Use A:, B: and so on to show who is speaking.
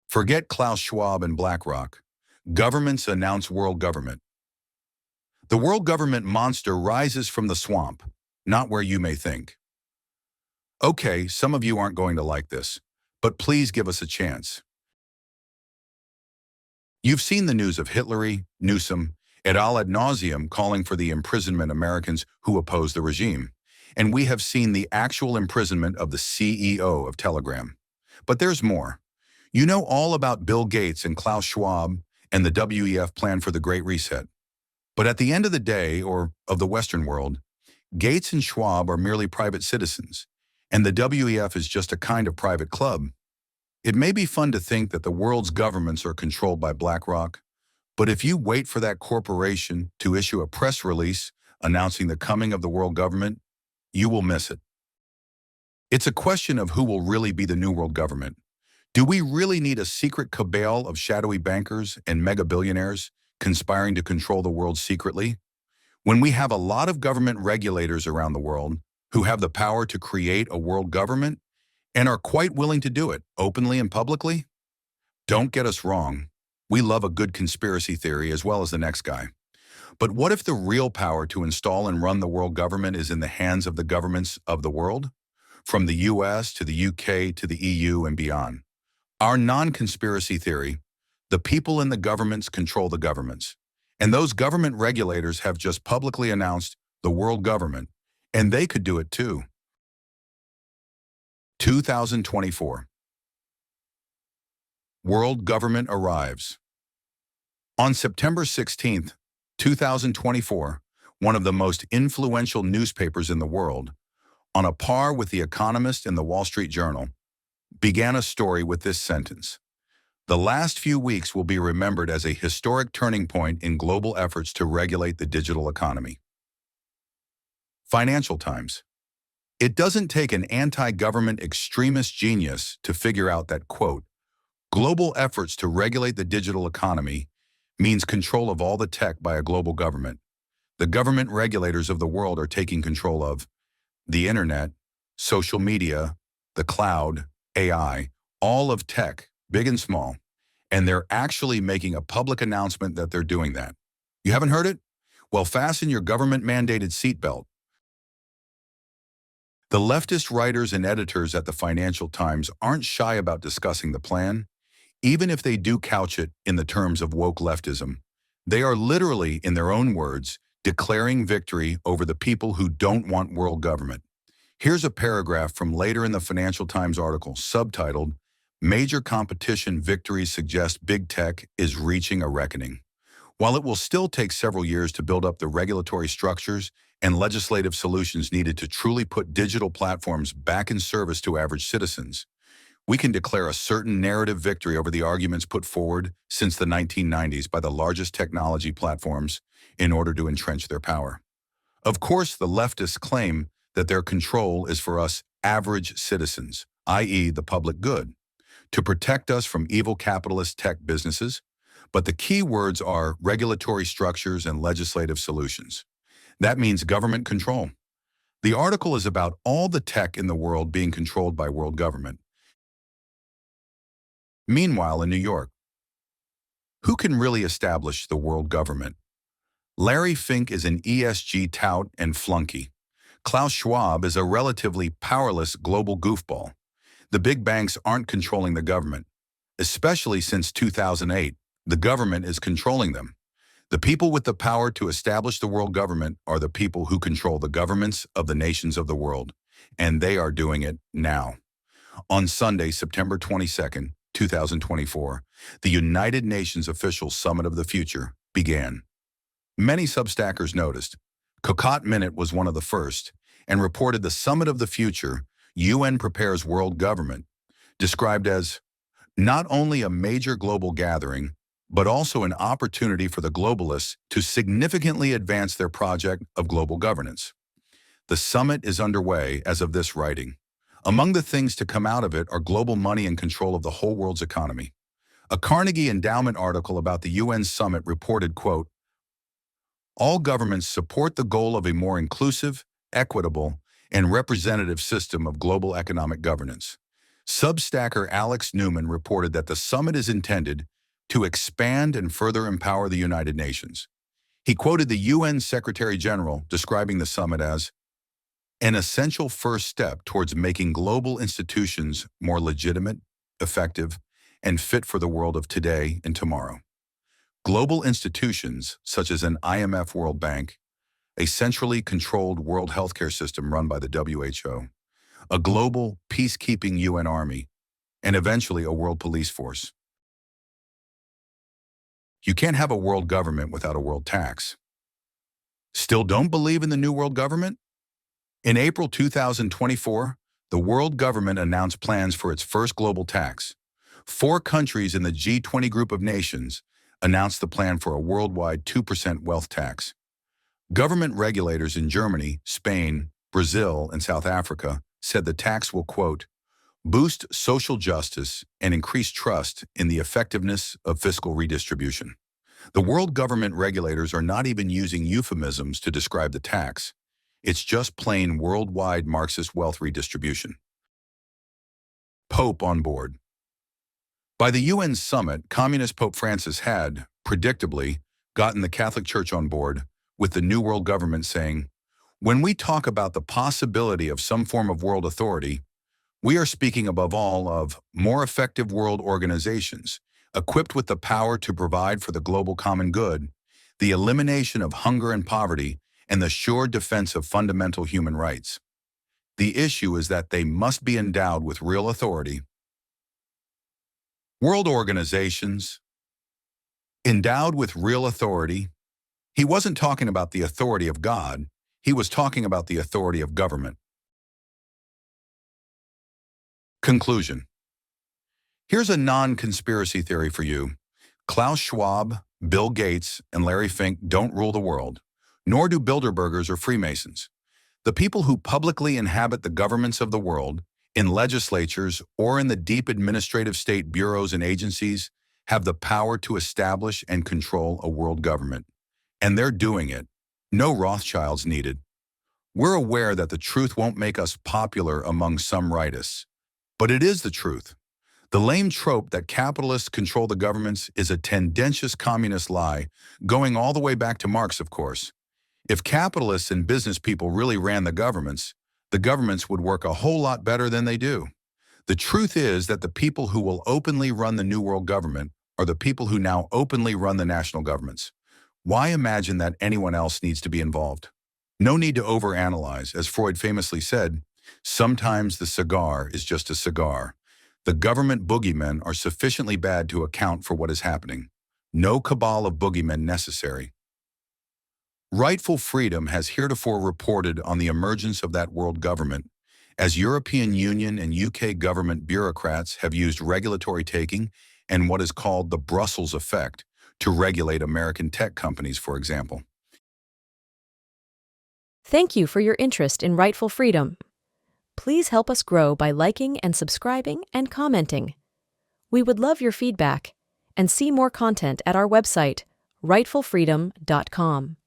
A: Forget Klaus Schwab and BlackRock. Governments announce world government. The world government monster rises from the swamp, not where you may think. Okay, some of you aren't going to like this, but please give us a chance. You've seen the news of Hillary, Newsom, et al. Ad nauseum calling for the imprisonment of Americans who oppose the regime. And we have seen the actual imprisonment of the CEO of Telegram. But there's more. You know all about Bill Gates and Klaus Schwab and the WEF plan for the Great Reset. But at the end of the day, or of the Western world, Gates and Schwab are merely private citizens, and the WEF is just a kind of private club. It may be fun to think that the world's governments are controlled by BlackRock, but if you wait for that corporation to issue a press release announcing the coming of the world government, you will miss it. It's a question of who will really be the new world government. Do we really need a secret cabal of shadowy bankers and mega billionaires conspiring to control the world secretly? When we have a lot of government regulators around the world who have the power to create a world government and are quite willing to do it openly and publicly? Don't get us wrong. We love a good conspiracy theory as well as the next guy. But what if the real power to install and run the world government is in the hands of the governments of the world? From the US to the UK to the EU and beyond. Our non-conspiracy theory, the people in the governments control the governments. And those government regulators have just publicly announced the world government, and they could do it too. 2024. World government arrives. On September 16, 2024, one of the most influential newspapers in the world, on a par with The Economist and the Wall Street Journal, began a story with this sentence: "The last few weeks will be remembered as a historic turning point in global efforts to regulate the digital economy." Financial Times. It doesn't take an anti-government extremist genius to figure out that, quote, global efforts to regulate the digital economy means control of all the tech by a global government. The government regulators of the world are taking control of the internet, social media, the cloud, AI, all of tech, big and small. And they're actually making a public announcement that they're doing that. You haven't heard it? Well, fasten your government-mandated seatbelt. The leftist writers and editors at the Financial Times aren't shy about discussing the plan, even if they do couch it in the terms of woke leftism. They are literally, in their own words, declaring victory over the people who don't want world government. Here's a paragraph from later in the Financial Times article, subtitled, "Major Competition Victories Suggest Big Tech is Reaching a Reckoning." While it will still take several years to build up the regulatory structures and legislative solutions needed to truly put digital platforms back in service to average citizens, we can declare a certain narrative victory over the arguments put forward since the 1990s by the largest technology platforms in order to entrench their power. Of course, the leftists claim that their control is for us average citizens, i.e. the public good, to protect us from evil capitalist tech businesses, but the key words are regulatory structures and legislative solutions. That means government control. The article is about all the tech in the world being controlled by world government. Meanwhile, in New York, who can really establish the world government? Larry Fink is an ESG tout and flunky. Klaus Schwab is a relatively powerless global goofball. The big banks aren't controlling the government. Especially since 2008, the government is controlling them. The people with the power to establish the world government are the people who control the governments of the nations of the world, and they are doing it now. On Sunday, September 22nd, 2024, the United Nations Official Summit of the Future began. Many Substackers noticed. Cocotte Minute was one of the first and reported the Summit of the Future, UN Prepares World Government, described as not only a major global gathering, but also an opportunity for the globalists to significantly advance their project of global governance. The summit is underway as of this writing. Among the things to come out of it are global money and control of the whole world's economy. A Carnegie Endowment article about the UN summit reported, quote, all governments support the goal of a more inclusive, equitable, and representative system of global economic governance. Substacker Alex Newman reported that the summit is intended to expand and further empower the United Nations. He quoted the UN Secretary General describing the summit as an essential first step towards making global institutions more legitimate, effective, and fit for the world of today and tomorrow. Global institutions, such as an IMF World Bank, a centrally controlled world healthcare system run by the WHO, a global peacekeeping UN army, and eventually a world police force. You can't have a world government without a world tax. Still don't believe in the new world government? In April 2024, the world government announced plans for its first global tax. 4 countries in the G20 group of nations announced the plan for a worldwide 2% wealth tax. Government regulators in Germany, Spain, Brazil, and South Africa said the tax will, quote, boost social justice and increase trust in the effectiveness of fiscal redistribution. The world government regulators are not even using euphemisms to describe the tax. It's just plain worldwide Marxist wealth redistribution. Pope on board. By the UN summit, Communist Pope Francis had, predictably, gotten the Catholic Church on board, with the New World Government saying, when we talk about the possibility of some form of world authority, we are speaking above all of more effective world organizations, equipped with the power to provide for the global common good, the elimination of hunger and poverty, and the sure defense of fundamental human rights. The issue is that they must be endowed with real authority. World organizations, endowed with real authority. He wasn't talking about the authority of God, he was talking about the authority of government. Conclusion. Here's a non-conspiracy theory for you. Klaus Schwab, Bill Gates, and Larry Fink don't rule the world, nor do Bilderbergers or Freemasons. The people who publicly inhabit the governments of the world, in legislatures or in the deep administrative state bureaus and agencies, have the power to establish and control a world government. And they're doing it. No Rothschilds needed. We're aware that the truth won't make us popular among some rightists, but it is the truth. The lame trope that capitalists control the governments is a tendentious communist lie, going all the way back to Marx, of course. If capitalists and business people really ran the governments would work a whole lot better than they do. The truth is that the people who will openly run the New World Government are the people who now openly run the national governments. Why imagine that anyone else needs to be involved? No need to overanalyze. As Freud famously said, sometimes the cigar is just a cigar. The government boogeymen are sufficiently bad to account for what is happening. No cabal of boogeymen necessary. Rightful Freedom has heretofore reported on the emergence of that world government, as European Union and UK government bureaucrats have used regulatory taking and what is called the Brussels effect to regulate American tech companies, for example.
B: Thank you for your interest in Rightful Freedom. Please help us grow by liking and subscribing and commenting. We would love your feedback and see more content at our website, rightfulfreedom.com.